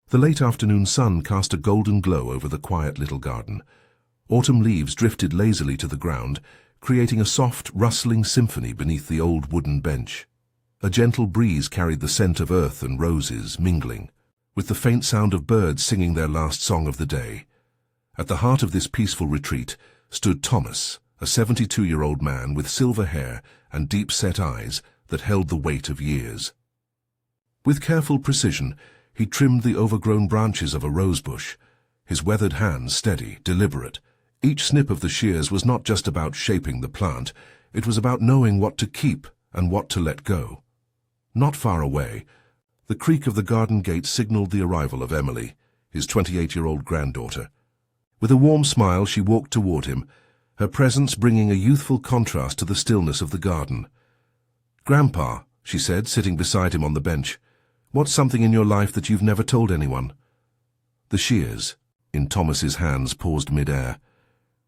The late afternoon sun cast a golden glow over the quiet little garden. Autumn leaves drifted lazily to the ground, creating a soft, rustling symphony beneath the old wooden bench. A gentle breeze carried the scent of earth and roses, mingling, with the faint sound of birds singing their last song of the day. At the heart of this peaceful retreat stood Thomas, a 72-year-old man with silver hair and deep-set eyes that held the weight of years. With careful precision, he trimmed the overgrown branches of a rosebush, his weathered hands steady, deliberate. Each snip of the shears was not just about shaping the plant, it was about knowing what to keep and what to let go. Not far away, the creak of the garden gate signaled the arrival of Emily, his 28-year-old granddaughter. With a warm smile, she walked toward him, her presence bringing a youthful contrast to the stillness of the garden. "Grandpa," she said, sitting beside him on the bench, "what's something in your life that you've never told anyone?" The shears, in Thomas's hands, paused mid-air.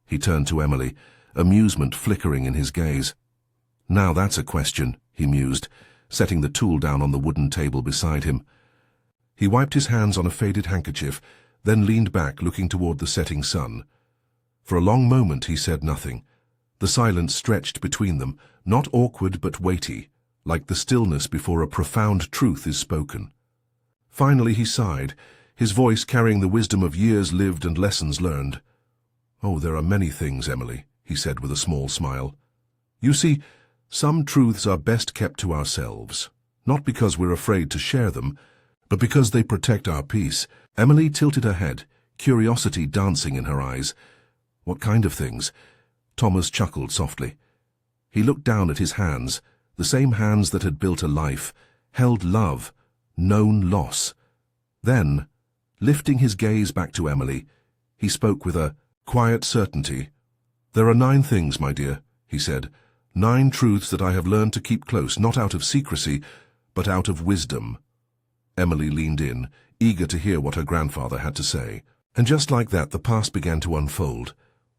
He turned to Emily, amusement flickering in his gaze. "Now that's a question," he mused, setting the tool down on the wooden table beside him. He wiped his hands on a faded handkerchief, then leaned back, looking toward the setting sun. For a long moment he said nothing. The silence stretched between them, not awkward but weighty, like the stillness before a profound truth is spoken. Finally he sighed, his voice carrying the wisdom of years lived and lessons learned. "Oh, there are many things, Emily," he said with a small smile. "You see, some truths are best kept to ourselves, not because we're afraid to share them, but because they protect our peace." Emily tilted her head, curiosity dancing in her eyes. "What kind of things?" Thomas chuckled softly. He looked down at his hands, the same hands that had built a life, held love, known loss. Then, lifting his gaze back to Emily, he spoke with a quiet certainty. "There are 9 things, my dear," he said, 9 truths that I have learned to keep close, not out of secrecy, but out of wisdom." Emily leaned in, eager to hear what her grandfather had to say. And just like that, the past began to unfold,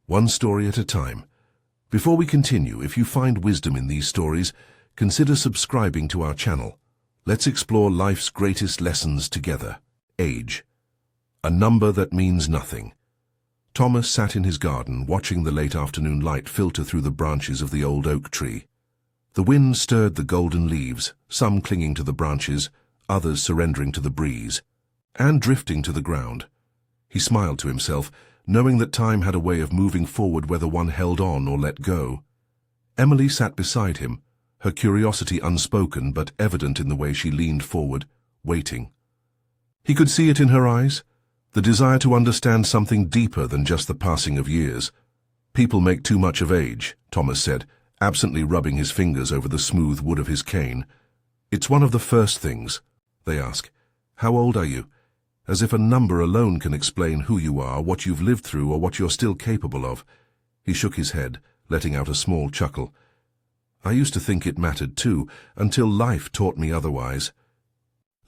one story at a time. Before we continue, if you find wisdom in these stories, consider subscribing to our channel. Let's explore life's greatest lessons together. Age. A number that means nothing. Thomas sat in his garden, watching the late afternoon light filter through the branches of the old oak tree. The wind stirred the golden leaves, some clinging to the branches, others surrendering to the breeze, and drifting to the ground. He smiled to himself, knowing that time had a way of moving forward whether one held on or let go. Emily sat beside him, her curiosity unspoken but evident in the way she leaned forward, waiting. He could see it in her eyes, the desire to understand something deeper than just the passing of years. "People make too much of age," Thomas said, absently rubbing his fingers over the smooth wood of his cane. "It's one of the first things. They ask, 'How old are you?' As if a number alone can explain who you are, what you've lived through, or what you're still capable of." He shook his head, letting out a small chuckle. "I used to think it mattered too, until life taught me otherwise."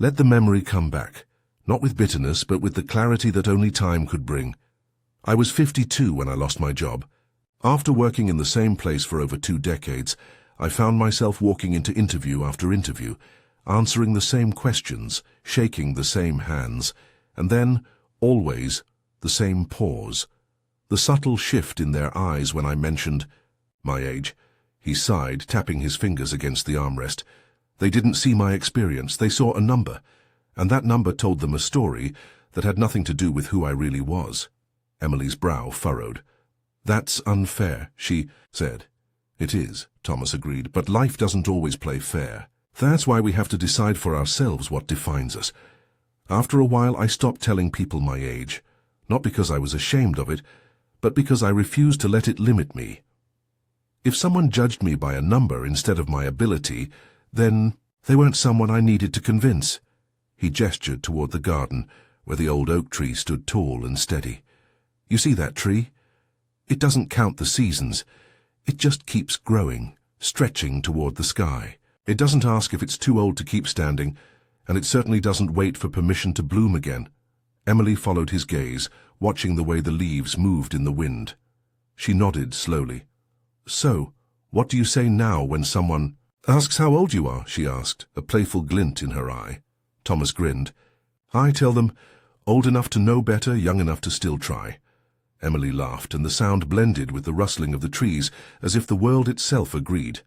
Let the memory come back, not with bitterness, but with the clarity that only time could bring. "I was 52 when I lost my job. After working in the same place for over 2 decades, I found myself walking into interview after interview, answering the same questions, shaking the same hands, and then, always, the same pause. The subtle shift in their eyes when I mentioned my age." He sighed, tapping his fingers against the armrest. "They didn't see my experience, they saw a number, and that number told them a story that had nothing to do with who I really was." Emily's brow furrowed. "That's unfair," she said. "It is," Thomas agreed, "but life doesn't always play fair. That's why we have to decide for ourselves what defines us." After a while, I stopped telling people my age, not because I was ashamed of it, but because I refused to let it limit me. If someone judged me by a number instead of my ability, then they weren't someone I needed to convince. He gestured toward the garden, where the old oak tree stood tall and steady. "You see that tree? It doesn't count the seasons. It just keeps growing, stretching toward the sky. It doesn't ask if it's too old to keep standing, and it certainly doesn't wait for permission to bloom again." Emily followed his gaze, watching the way the leaves moved in the wind. She nodded slowly. "So, what do you say now when someone asks how old you are?" she asked, a playful glint in her eye. Thomas grinned. "I tell them, Old enough to know better, young enough to still try. Emily laughed, and the sound blended with the rustling of the trees as if the world itself agreed.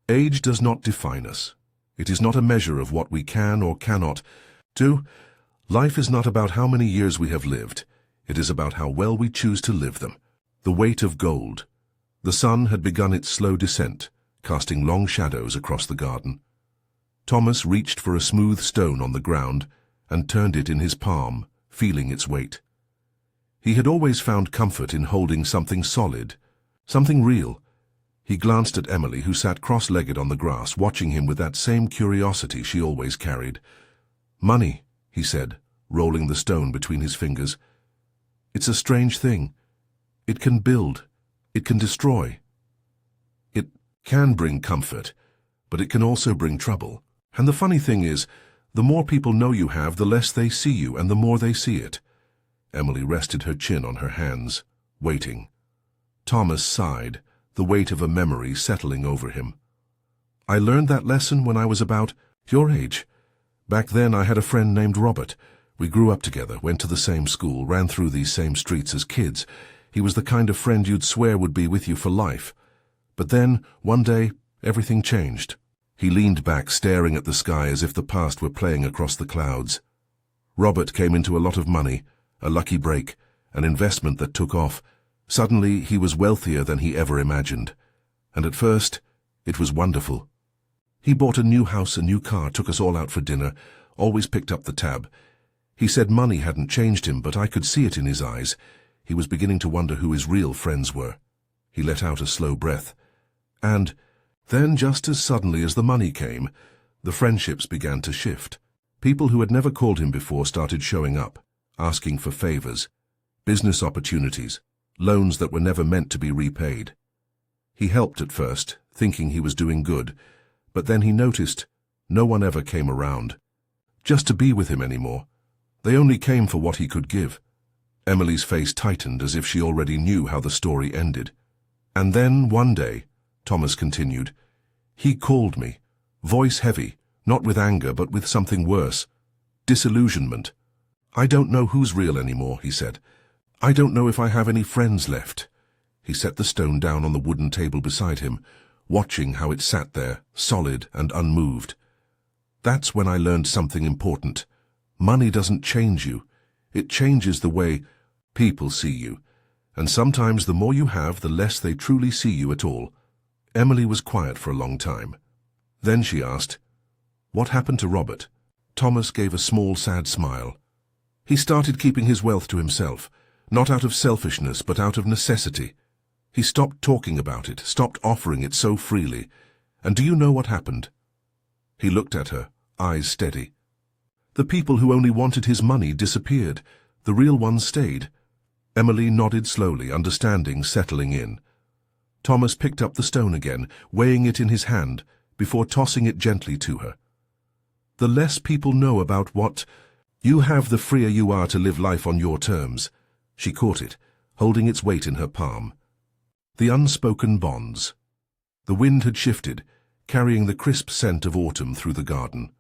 Age does not define us. It is not a measure of what we can or cannot do. Life is not about how many years we have lived. It is about how well we choose to live them. The weight of gold. The sun had begun its slow descent, casting long shadows across the garden. Thomas reached for a smooth stone on the ground and turned it in his palm, feeling its weight. He had always found comfort in holding something solid, something real. He glanced at Emily, who sat cross-legged on the grass, watching him with that same curiosity she always carried. "Money," he said, rolling the stone between his fingers. "It's a strange thing. It can build. It can destroy. It can bring comfort, but it can also bring trouble. And the funny thing is, the more people know you have, the less they see you, and the more they see it." Emily rested her chin on her hands, waiting. Thomas sighed, the weight of a memory settling over him. "I learned that lesson when I was about your age. Back then I had a friend named Robert. We grew up together, went to the same school, ran through these same streets as kids. He was the kind of friend you'd swear would be with you for life. But then, one day, everything changed." He leaned back, staring at the sky as if the past were playing across the clouds. "Robert came into a lot of money, a lucky break, an investment that took off. Suddenly, he was wealthier than he ever imagined. And at first, it was wonderful. He bought a new house, a new car, took us all out for dinner, always picked up the tab. He said money hadn't changed him, but I could see it in his eyes. He was beginning to wonder who his real friends were." He let out a slow breath. "And then, just as suddenly as the money came, the friendships began to shift. People who had never called him before started showing up, asking for favors, business opportunities, loans that were never meant to be repaid. He helped at first, thinking he was doing good, but then he noticed no one ever came around, just to be with him anymore. They only came for what he could give." Emily's face tightened as if she already knew how the story ended. "And then, one day," Thomas continued, "he called me, voice heavy, not with anger but with something worse, disillusionment. 'I don't know who's real anymore,' he said. 'I don't know if I have any friends left.'" He set the stone down on the wooden table beside him, watching how it sat there, solid and unmoved. "That's when I learned something important. Money doesn't change you. It changes the way people see you. And sometimes the more you have, the less they truly see you at all." Emily was quiet for a long time. Then she asked, "What happened to Robert?" Thomas gave a small, sad smile. "He started keeping his wealth to himself, not out of selfishness, but out of necessity. He stopped talking about it, stopped offering it so freely. And do you know what happened?" He looked at her, eyes steady. "The people who only wanted his money disappeared. The real ones stayed." Emily nodded slowly, understanding settling in. Thomas picked up the stone again, weighing it in his hand, before tossing it gently to her. "The less people know about what you have, the freer you are to live life on your terms." She caught it, holding its weight in her palm. The unspoken bonds. The wind had shifted, carrying the crisp scent of autumn through the garden.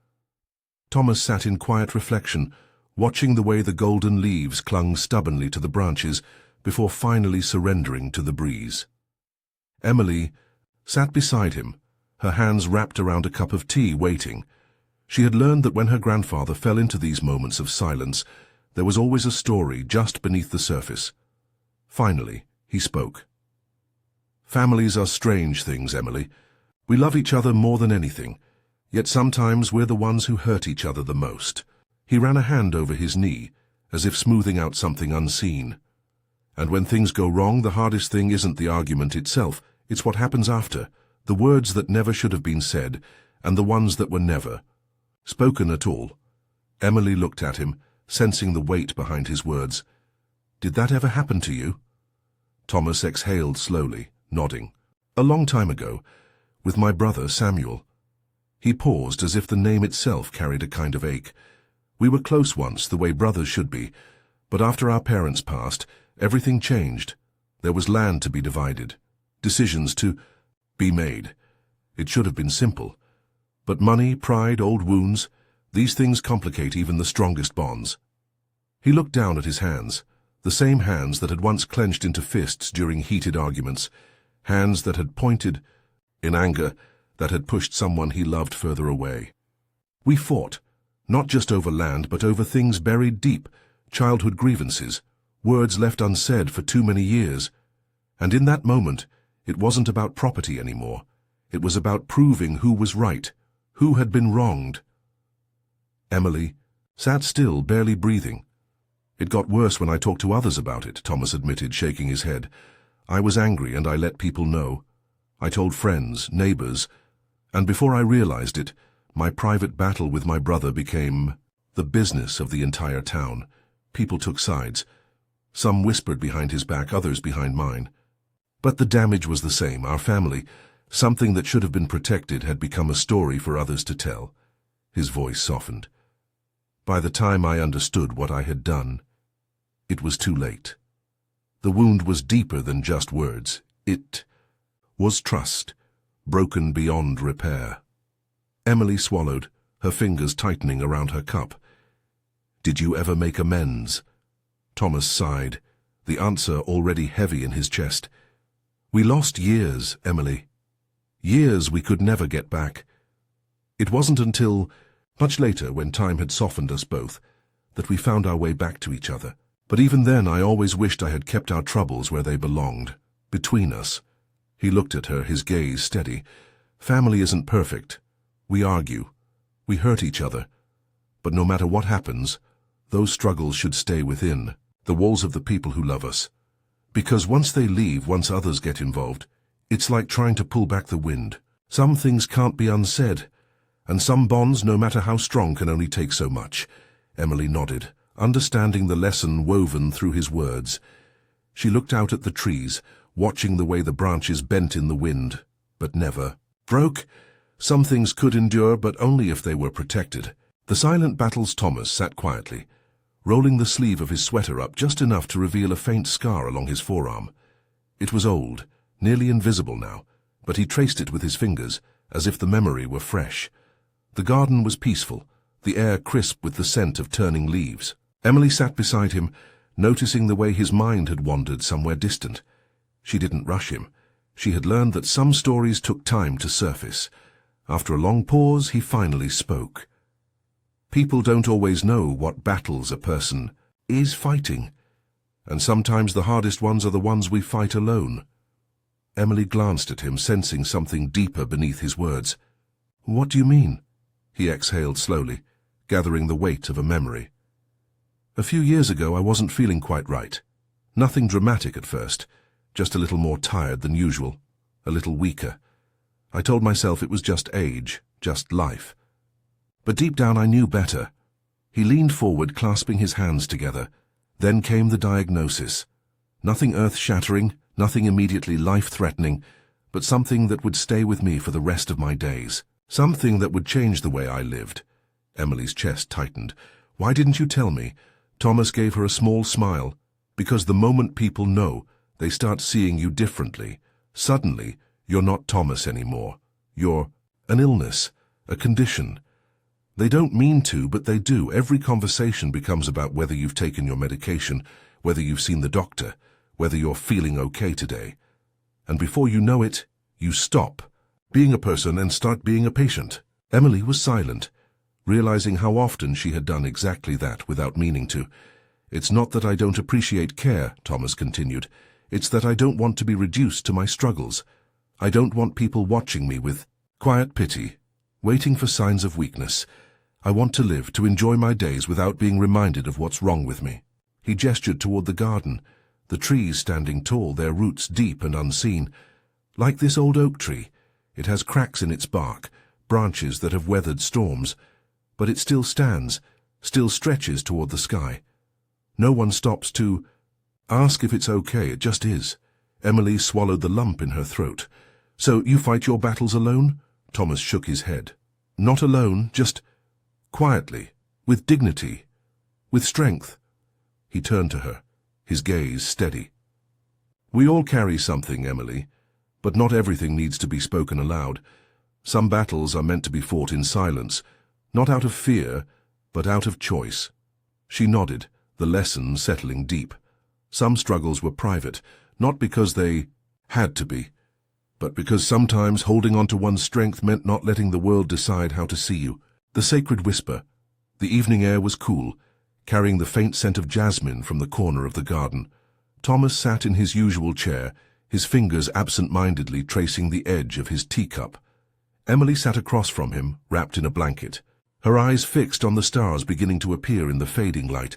Thomas sat in quiet reflection, watching the way the golden leaves clung stubbornly to the branches before finally surrendering to the breeze. Emily sat beside him, her hands wrapped around a cup of tea, waiting. She had learned that when her grandfather fell into these moments of silence, there was always a story just beneath the surface. Finally, he spoke. "Families are strange things, Emily. We love each other more than anything, yet sometimes we're the ones who hurt each other the most." He ran a hand over his knee, as if smoothing out something unseen. "And when things go wrong, the hardest thing isn't the argument itself, it's what happens after, the words that never should have been said, and the ones that were never spoken at all." Emily looked at him, sensing the weight behind his words. "Did that ever happen to you?" Thomas exhaled slowly, nodding. "A long time ago, with my brother Samuel." He paused as if the name itself carried a kind of ache. "We were close once, the way brothers should be, but after our parents passed, everything changed. There was land to be divided, decisions to be made. It should have been simple. But money, pride, old wounds, these things complicate even the strongest bonds." He looked down at his hands, the same hands that had once clenched into fists during heated arguments, hands that had pointed, in anger, that had pushed someone he loved further away. We fought, not just over land, but over things buried deep, childhood grievances, words left unsaid for too many years. And in that moment, it wasn't about property anymore. It was about proving who was right, who had been wronged. Emily sat still, barely breathing. It got worse when I talked to others about it, Thomas admitted, shaking his head. I was angry and I let people know. I told friends, neighbors, and before I realized it, my private battle with my brother became the business of the entire town. People took sides. Some whispered behind his back, others behind mine. But the damage was the same. Our family, something that should have been protected, had become a story for others to tell. His voice softened. By the time I understood what I had done, it was too late. The wound was deeper than just words. It was trust, broken beyond repair. Emily swallowed, her fingers tightening around her cup. Did you ever make amends? Thomas sighed, the answer already heavy in his chest. We lost years, Emily. Years we could never get back. It wasn't until much later, when time had softened us both, that we found our way back to each other. But even then I always wished I had kept our troubles where they belonged, between us. He looked at her, his gaze steady. Family isn't perfect. We argue. We hurt each other. But no matter what happens, those struggles should stay within the walls of the people who love us. Because once they leave, once others get involved, it's like trying to pull back the wind. Some things can't be unsaid, and some bonds, no matter how strong, can only take so much. Emily nodded, understanding the lesson woven through his words. She looked out at the trees, watching the way the branches bent in the wind, but never broke. Some things could endure, but only if they were protected. The silent battles. Thomas sat quietly, rolling the sleeve of his sweater up just enough to reveal a faint scar along his forearm. It was old, nearly invisible now, but he traced it with his fingers, as if the memory were fresh. The garden was peaceful, the air crisp with the scent of turning leaves. Emily sat beside him, noticing the way his mind had wandered somewhere distant. She didn't rush him. She had learned that some stories took time to surface. After a long pause, he finally spoke. People don't always know what battles a person is fighting, and sometimes the hardest ones are the ones we fight alone. Emily glanced at him, sensing something deeper beneath his words. What do you mean? He exhaled slowly, gathering the weight of a memory. A few years ago I wasn't feeling quite right. Nothing dramatic at first, just a little more tired than usual, a little weaker. I told myself it was just age, just life. But deep down I knew better. He leaned forward, clasping his hands together. Then came the diagnosis. Nothing earth-shattering, nothing immediately life-threatening, but something that would stay with me for the rest of my days. Something that would change the way I lived. Emily's chest tightened. Why didn't you tell me? Thomas gave her a small smile. Because the moment people know, they start seeing you differently. Suddenly, you're not Thomas anymore. You're an illness, a condition. They don't mean to, but they do. Every conversation becomes about whether you've taken your medication, whether you've seen the doctor, whether you're feeling okay today. And before you know it, you stop being a person and start being a patient. Emily was silent, realizing how often she had done exactly that without meaning to. It's not that I don't appreciate care, Thomas continued. It's that I don't want to be reduced to my struggles. I don't want people watching me with quiet pity, waiting for signs of weakness. I want to live, to enjoy my days without being reminded of what's wrong with me. He gestured toward the garden, the trees standing tall, their roots deep and unseen. Like this old oak tree, it has cracks in its bark, branches that have weathered storms, but it still stands, still stretches toward the sky. No one stops to ask if it's okay, it just is. Emily swallowed the lump in her throat. So you fight your battles alone? Thomas shook his head. Not alone, just quietly, with dignity, with strength. He turned to her, his gaze steady. We all carry something, Emily, but not everything needs to be spoken aloud. Some battles are meant to be fought in silence, not out of fear, but out of choice. She nodded, the lesson settling deep. Some struggles were private, not because they had to be, but because sometimes holding on to one's strength meant not letting the world decide how to see you. The sacred whisper. The evening air was cool, carrying the faint scent of jasmine from the corner of the garden. Thomas sat in his usual chair, his fingers absent-mindedly tracing the edge of his teacup. Emily sat across from him, wrapped in a blanket, her eyes fixed on the stars beginning to appear in the fading light.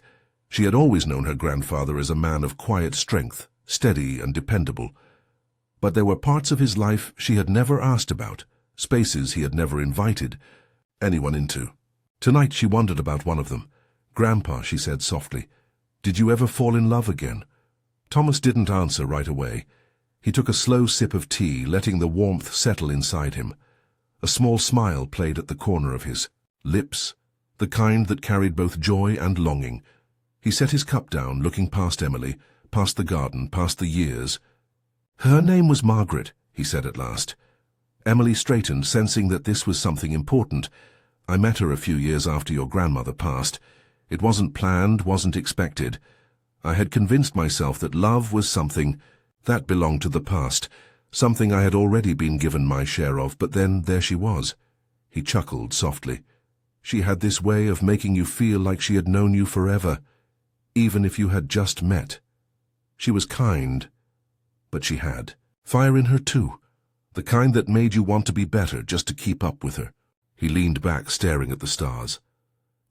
She had always known her grandfather as a man of quiet strength, steady and dependable. But there were parts of his life she had never asked about, spaces he had never invited anyone into. Tonight she wondered about one of them. "Grandpa," she said softly, "did you ever fall in love again?" Thomas didn't answer right away. He took a slow sip of tea, letting the warmth settle inside him. A small smile played at the corner of his lips, the kind that carried both joy and longing. He set his cup down, looking past Emily, past the garden, past the years. "Her name was Margaret," he said at last. Emily straightened, sensing that this was something important. "I met her a few years after your grandmother passed. It wasn't planned, wasn't expected. I had convinced myself that love was something that belonged to the past, something I had already been given my share of, but then there she was." He chuckled softly. "She had this way of making you feel like she had known you forever, even if you had just met. She was kind, but she had fire in her too, the kind that made you want to be better just to keep up with her." He leaned back, staring at the stars.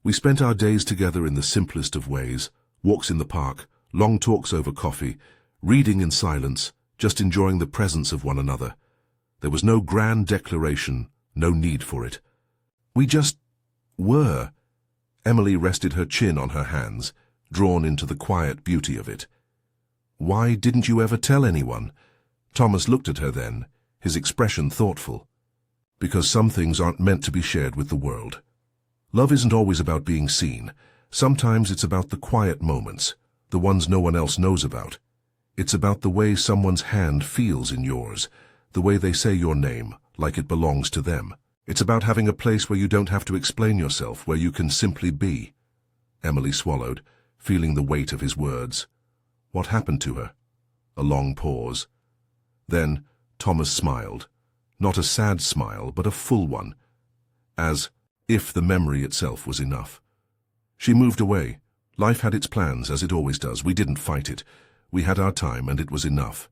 "We spent our days together in the simplest of ways, walks in the park, long talks over coffee, reading in silence, just enjoying the presence of one another. There was no grand declaration, no need for it. We just were." Emily rested her chin on her hands, drawn into the quiet beauty of it. "Why didn't you ever tell anyone?" Thomas looked at her then, his expression thoughtful. "Because some things aren't meant to be shared with the world. Love isn't always about being seen. Sometimes it's about the quiet moments, the ones no one else knows about. It's about the way someone's hand feels in yours, the way they say your name, like it belongs to them. It's about having a place where you don't have to explain yourself, where you can simply be." Emily swallowed, feeling the weight of his words. What happened to her? A long pause. Then Thomas smiled. Not a sad smile, but a full one, as if the memory itself was enough. She moved away. Life had its plans, as it always does. We didn't fight it. We had our time, and it was enough.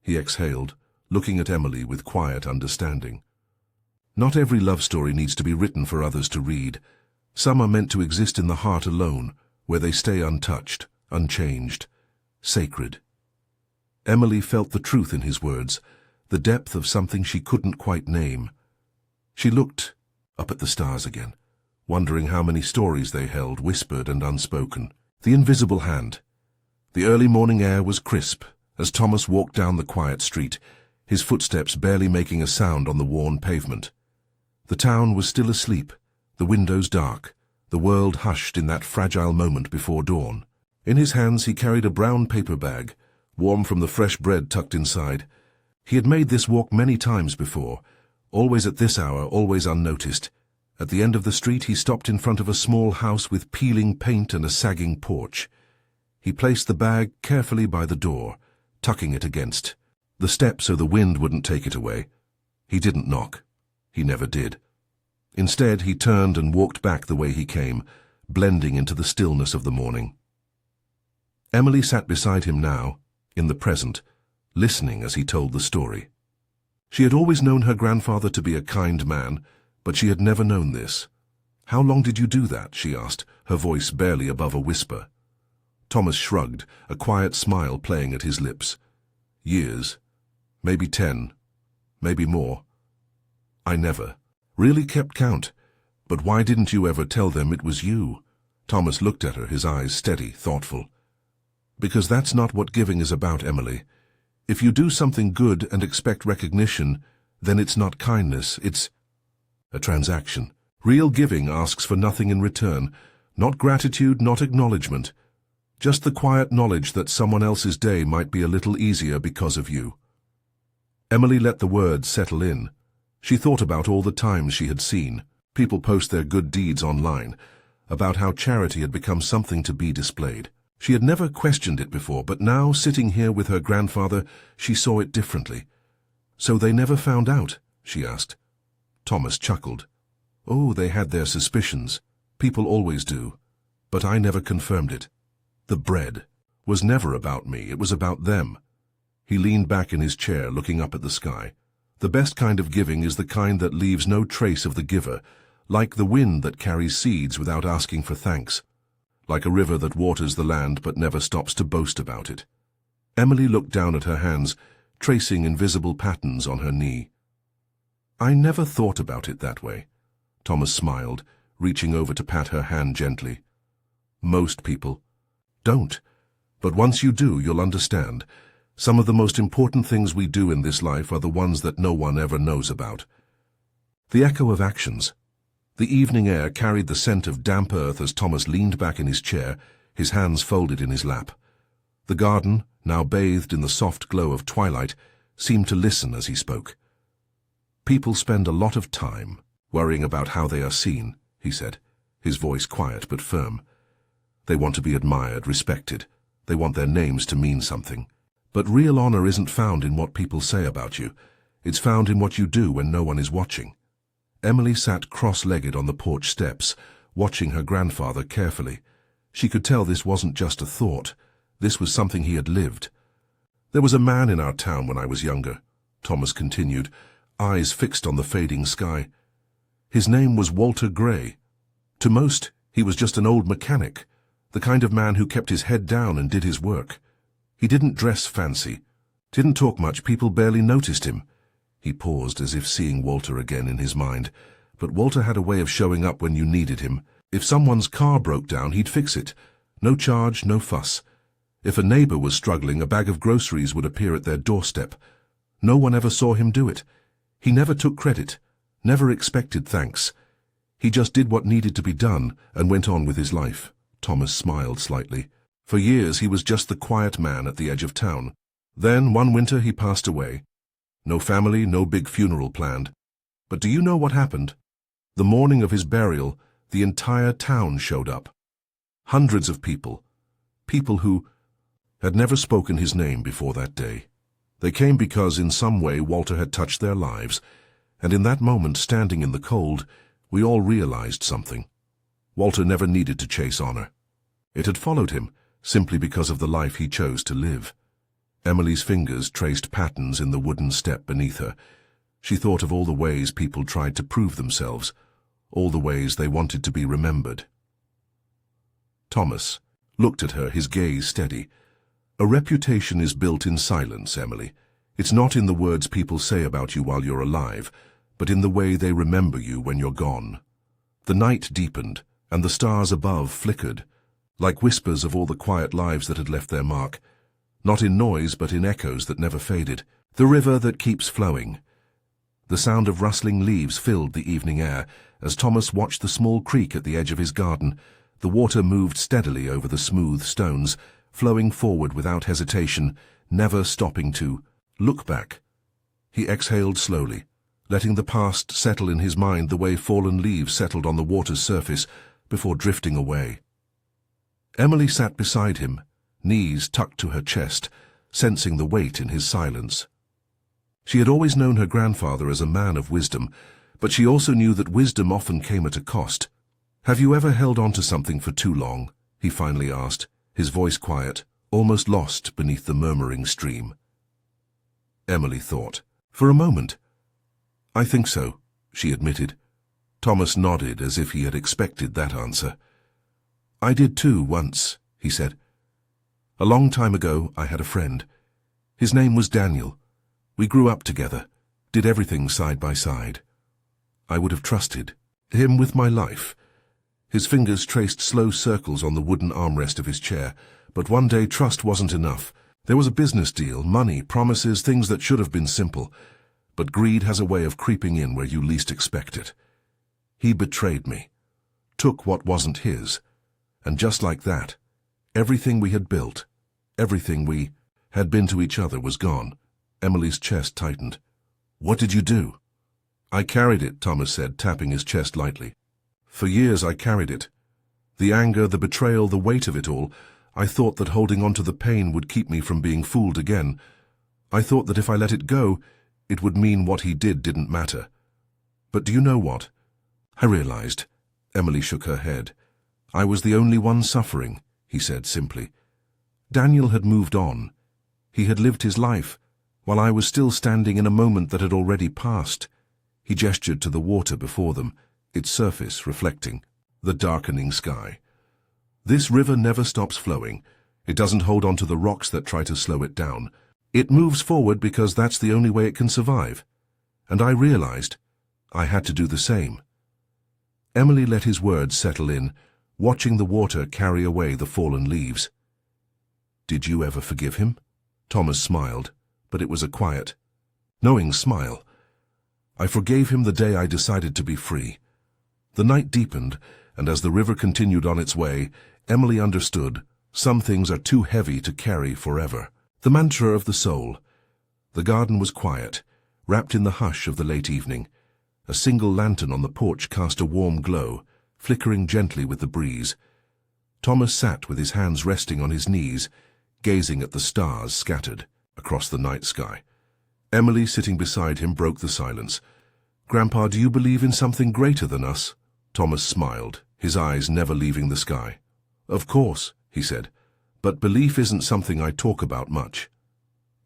He exhaled, looking at Emily with quiet understanding. Not every love story needs to be written for others to read. Some are meant to exist in the heart alone, where they stay untouched, unchanged, sacred. Emily felt the truth in his words, the depth of something she couldn't quite name. She looked up at the stars again, wondering how many stories they held, whispered and unspoken. The invisible hand. The early morning air was crisp as Thomas walked down the quiet street, his footsteps barely making a sound on the worn pavement. The town was still asleep, the windows dark, the world hushed in that fragile moment before dawn. In his hands he carried a brown paper bag, warm from the fresh bread tucked inside. He had made this walk many times before, always at this hour, always unnoticed. At the end of the street he stopped in front of a small house with peeling paint and a sagging porch. He placed the bag carefully by the door, tucking it against the step so the wind wouldn't take it away. He didn't knock. He never did. Instead, he turned and walked back the way he came, blending into the stillness of the morning. Emily sat beside him now, in the present, listening as he told the story. She had always known her grandfather to be a kind man, but she had never known this. "How long did you do that?" she asked, her voice barely above a whisper. Thomas shrugged, a quiet smile playing at his lips. "Years. Maybe 10. Maybe more. I never really kept count. But why didn't you ever tell them it was you?" Thomas looked at her, his eyes steady, thoughtful. "Because that's not what giving is about, Emily. If you do something good and expect recognition, then it's not kindness, it's a transaction. Real giving asks for nothing in return, not gratitude, not acknowledgement. Just the quiet knowledge that someone else's day might be a little easier because of you." Emily let the words settle in. She thought about all the times she had seen people post their good deeds online. about how charity had become something to be displayed. She had never questioned it before, but now, sitting here with her grandfather, she saw it differently. "So they never found out?" she asked. Thomas chuckled. "Oh, they had their suspicions. People always do. But I never confirmed it. The bread was never about me, it was about them." He leaned back in his chair, looking up at the sky. "The best kind of giving is the kind that leaves no trace of the giver, like the wind that carries seeds without asking for thanks, like a river that waters the land but never stops to boast about it." Emily looked down at her hands, tracing invisible patterns on her knee. "I never thought about it that way." Thomas smiled, reaching over to pat her hand gently. "Most people don't. But once you do, you'll understand. Some of the most important things we do in this life are the ones that no one ever knows about." The echo of actions. The evening air carried the scent of damp earth as Thomas leaned back in his chair, his hands folded in his lap. The garden, now bathed in the soft glow of twilight, seemed to listen as he spoke. "People spend a lot of time worrying about how they are seen," he said, his voice quiet but firm. "They want to be admired, respected. They want their names to mean something. But real honor isn't found in what people say about you. It's found in what you do when no one is watching." Emily sat cross-legged on the porch steps, watching her grandfather carefully. She could tell this wasn't just a thought. This was something he had lived. "There was a man in our town when I was younger," Thomas continued, eyes fixed on the fading sky. "His name was Walter Gray. To most, he was just an old mechanic, the kind of man who kept his head down and did his work. He didn't dress fancy, didn't talk much, people barely noticed him." He paused as if seeing Walter again in his mind. But Walter had a way of showing up when you needed him. If someone's car broke down, he'd fix it. No charge, no fuss. If a neighbor was struggling, a bag of groceries would appear at their doorstep. No one ever saw him do it. He never took credit, never expected thanks. He just did what needed to be done and went on with his life. Thomas smiled slightly. For years he was just the quiet man at the edge of town. Then, one winter, he passed away. No family, no big funeral planned. But do you know what happened? The morning of his burial, the entire town showed up. Hundreds of people. People who had never spoken his name before that day. They came because in some way Walter had touched their lives, and in that moment, standing in the cold, we all realized something. Walter never needed to chase honor. It had followed him, simply because of the life he chose to live. Emily's fingers traced patterns in the wooden step beneath her. She thought of all the ways people tried to prove themselves, all the ways they wanted to be remembered. Thomas looked at her, his gaze steady. "A reputation is built in silence, Emily. It's not in the words people say about you while you're alive, but in the way they remember you when you're gone." The night deepened, and the stars above flickered, like whispers of all the quiet lives that had left their mark. Not in noise, but in echoes that never faded. The river that keeps flowing. The sound of rustling leaves filled the evening air. As Thomas watched the small creek at the edge of his garden, the water moved steadily over the smooth stones, flowing forward without hesitation, never stopping to look back. He exhaled slowly, letting the past settle in his mind the way fallen leaves settled on the water's surface before drifting away. Emily sat beside him, knees tucked to her chest, sensing the weight in his silence. She had always known her grandfather as a man of wisdom, but she also knew that wisdom often came at a cost. "Have you ever held on to something for too long?" he finally asked, his voice quiet, almost lost beneath the murmuring stream. Emily thought. For a moment. "I think so," she admitted. Thomas nodded as if he had expected that answer. "I did too, once," he said. "A long time ago, I had a friend. His name was Daniel. We grew up together, did everything side by side. I would have trusted him with my life." His fingers traced slow circles on the wooden armrest of his chair, but one day trust wasn't enough. There was a business deal, money, promises, things that should have been simple. But greed has a way of creeping in where you least expect it. He betrayed me, took what wasn't his, and just like that, everything we had built, everything we had been to each other was gone. Emily's chest tightened. "What did you do?" "I carried it," Thomas said, tapping his chest lightly. "For years I carried it. The anger, the betrayal, the weight of it all, I thought that holding on to the pain would keep me from being fooled again. I thought that if I let it go, it would mean what he did didn't matter. But do you know what? I realized. Emily shook her head. I was the only one suffering, he said simply. Daniel had moved on. He had lived his life, while I was still standing in a moment that had already passed. He gestured to the water before them, its surface reflecting the darkening sky. This river never stops flowing. It doesn't hold on to the rocks that try to slow it down. It moves forward because that's the only way it can survive. And I realized I had to do the same. Emily let his words settle in, watching the water carry away the fallen leaves. Did you ever forgive him? Thomas smiled, but it was a quiet, knowing smile. I forgave him the day I decided to be free. The night deepened, and as the river continued on its way, Emily understood some things are too heavy to carry forever. The mantra of the soul. The garden was quiet, wrapped in the hush of the late evening. A single lantern on the porch cast a warm glow, flickering gently with the breeze. Thomas sat with his hands resting on his knees, gazing at the stars scattered across the night sky. Emily, sitting beside him, broke the silence. "Grandpa, do you believe in something greater than us?" Thomas smiled, his eyes never leaving the sky. "Of course," he said, "but belief isn't something I talk about much."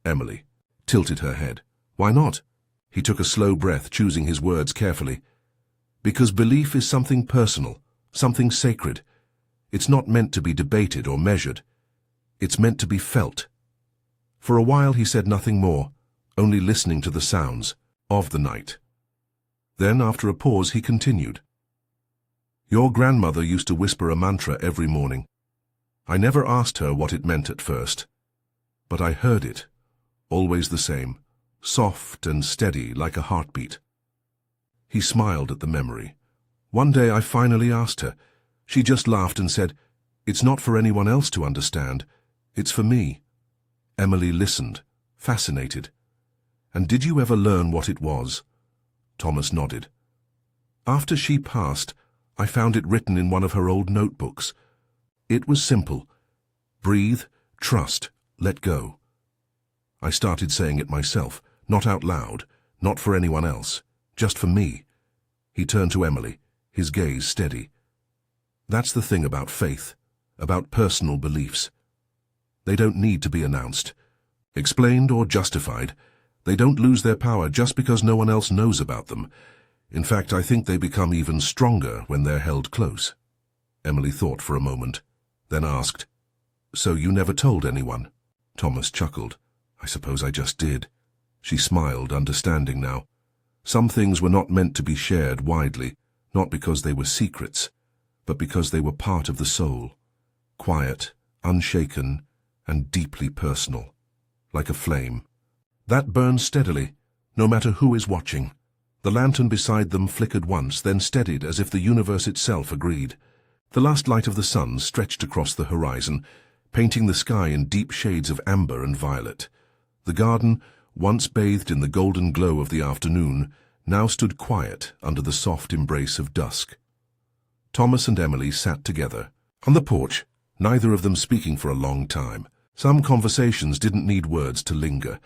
Emily tilted her head. "Why not?" He took a slow breath, choosing his words carefully. "Because belief is something personal, something sacred. It's not meant to be debated or measured. It's meant to be felt." For a while he said nothing more, only listening to the sounds of the night. Then, after a pause, he continued. "Your grandmother used to whisper a mantra every morning. I never asked her what it meant at first, but I heard it, always the same, soft and steady like a heartbeat." He smiled at the memory. "One day I finally asked her. She just laughed and said, 'It's not for anyone else to understand. It's for me.'" Emily listened, fascinated. "And did you ever learn what it was?" Thomas nodded. "After she passed, I found it written in one of her old notebooks. It was simple. Breathe, trust, let go. I started saying it myself, not out loud, not for anyone else, just for me." He turned to Emily, his gaze steady. "That's the thing about faith, about personal beliefs. They don't need to be announced, explained or justified. They don't lose their power just because no one else knows about them. In fact, I think they become even stronger when they're held close." Emily thought for a moment, then asked, "So you never told anyone?" Thomas chuckled. "I suppose I just did." She smiled, understanding now. Some things were not meant to be shared widely, not because they were secrets, but because they were part of the soul, quiet, unshaken, and deeply personal, like a flame that burns steadily, no matter who is watching. The lantern beside them flickered once, then steadied as if the universe itself agreed. The last light of the sun stretched across the horizon, painting the sky in deep shades of amber and violet. The garden, once bathed in the golden glow of the afternoon, now stood quiet under the soft embrace of dusk. Thomas and Emily sat together on the porch, neither of them speaking for a long time. Some conversations didn't need words to linger.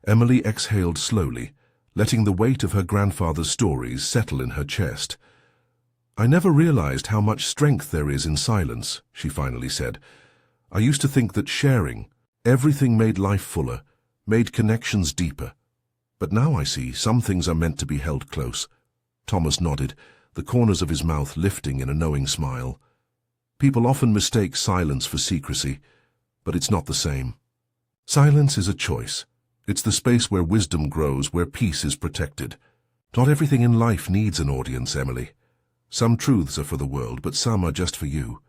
Emily exhaled slowly, letting the weight of her grandfather's stories settle in her chest. "I never realized how much strength there is in silence," she finally said. "I used to think that sharing, everything made life fuller, made connections deeper. But now I see some things are meant to be held close." Thomas nodded, the corners of his mouth lifting in a knowing smile. "People often mistake silence for secrecy, but it's not the same. Silence is a choice. It's the space where wisdom grows, where peace is protected. Not everything in life needs an audience, Emily. Some truths are for the world, but some are just for you."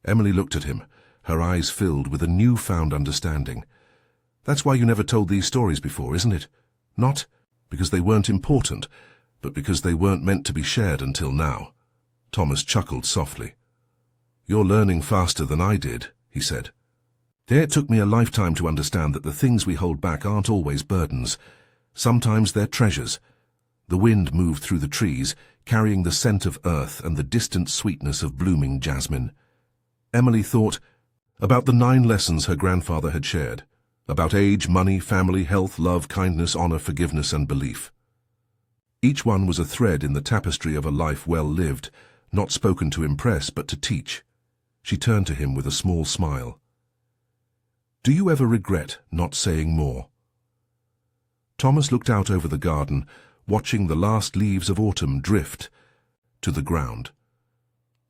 Emily looked at him, her eyes filled with a newfound understanding. "That's why you never told these stories before, isn't it? Not because they weren't important, but because they weren't meant to be shared until now." Thomas chuckled softly. "You're learning faster than I did," he said. "It took me a lifetime to understand that the things we hold back aren't always burdens. Sometimes they're treasures." The wind moved through the trees, carrying the scent of earth and the distant sweetness of blooming jasmine. Emily thought about the 9 lessons her grandfather had shared, about age, money, family, health, love, kindness, honor, forgiveness, and belief. Each one was a thread in the tapestry of a life well lived, not spoken to impress but to teach. She turned to him with a small smile. "Do you ever regret not saying more?" Thomas looked out over the garden, watching the last leaves of autumn drift to the ground.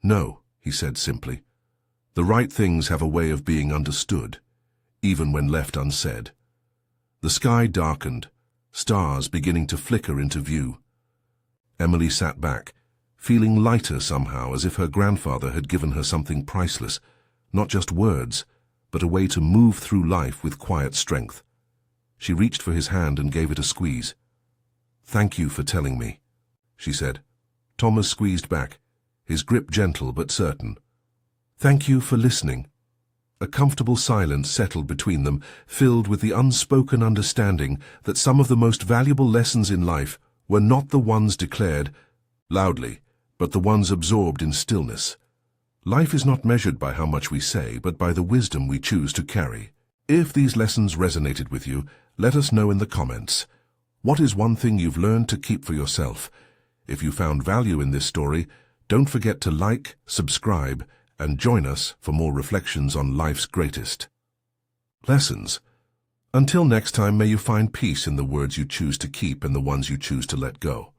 "No," he said simply. "The right things have a way of being understood, even when left unsaid." The sky darkened, stars beginning to flicker into view. Emily sat back, feeling lighter somehow, as if her grandfather had given her something priceless, not just words, but a way to move through life with quiet strength. She reached for his hand and gave it a squeeze. "Thank you for telling me," she said. Thomas squeezed back, his grip gentle but certain. "Thank you for listening." A comfortable silence settled between them, filled with the unspoken understanding that some of the most valuable lessons in life were not the ones declared loudly, but the ones absorbed in stillness. Life is not measured by how much we say, but by the wisdom we choose to carry. If these lessons resonated with you, let us know in the comments. What is one thing you've learned to keep for yourself? If you found value in this story, don't forget to like, subscribe, and join us for more reflections on life's greatest lessons. Until next time, may you find peace in the words you choose to keep and the ones you choose to let go.